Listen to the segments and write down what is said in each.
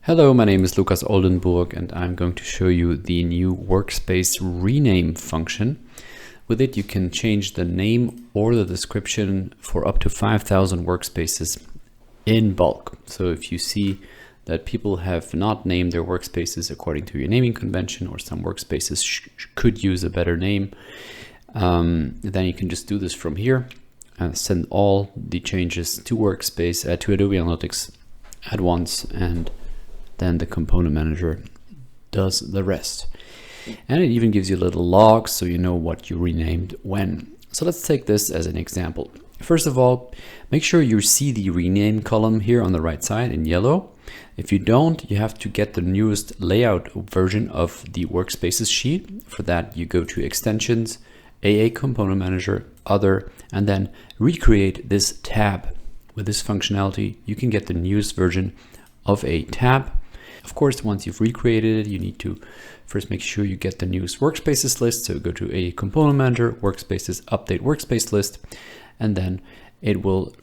Hello, my name is Lukas Oldenburg and I'm going to show you the new Workspace rename function. With it you can change the name or the description for up to 5,000 workspaces in bulk. So if you see that people have not named their workspaces according to your naming convention, or some workspaces could use a better name, then you can just do this from here and send all the changes to Workspace, to Adobe Analytics at once, and then the component manager does the rest. And it even gives you a little log so you know what you renamed when. So let's take this as an example. First of all, make sure you see the rename column here on the right side in yellow. If you don't, you have to get the newest layout version of the Workspaces sheet. For that, you go to Extensions, AA Component Manager, Other, and then recreate this tab. With this functionality, you can get the newest version of a tab. Of course, once you've recreated it, you need to first make sure you get the newest workspaces list. So go to a component manager, workspaces, update workspace list, and then it will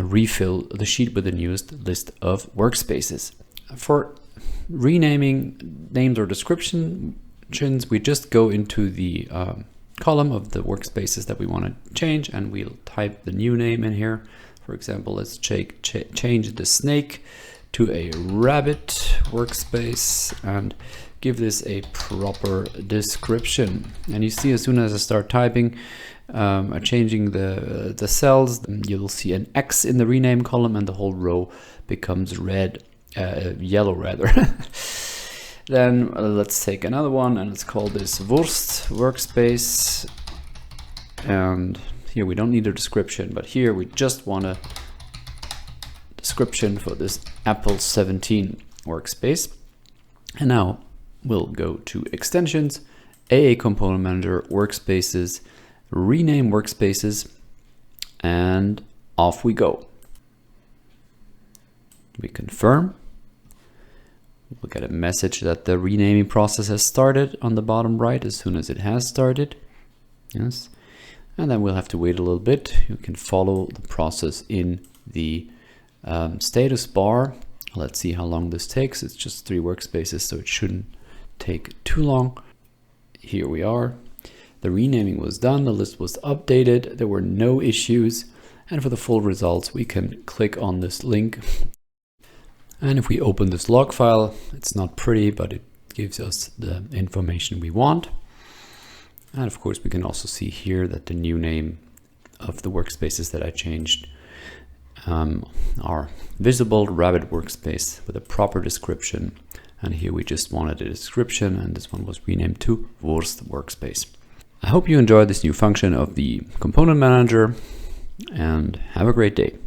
refill the sheet with the newest list of workspaces. For renaming names or descriptions, we just go into the column of the workspaces that we want to change, and we'll type the new name in here. For example, let's change the snake to a rabbit workspace and give this a proper description. And you see, as soon as I start typing, changing the cells, you'll see an X in the rename column and the whole row becomes yellow rather. Then let's take another one and let's call this Wurst workspace. And here we don't need a description, but here we just want a description for this Apple 17 workspace. And now we'll go to Extensions, AA Component Manager, Workspaces, rename workspaces, and off we go. We confirm. We'll get a message that the renaming process has started on the bottom right as soon as it has started. Yes. And then we'll have to wait a little bit. You can follow the process in the status bar. Let's see how long this takes. It's just 3 workspaces, so it shouldn't take too long. Here we are. The renaming was done. The list was updated. There were no issues. And for the full results, we can click on this link. And if we open this log file, it's not pretty, but it gives us the information we want. And of course, we can also see here that the new name of the workspaces that I changed are visible: Rabbit workspace with a proper description. And here we just wanted a description, and this one was renamed to Wurst workspace. I hope you enjoyed this new function of the component manager, and have a great day.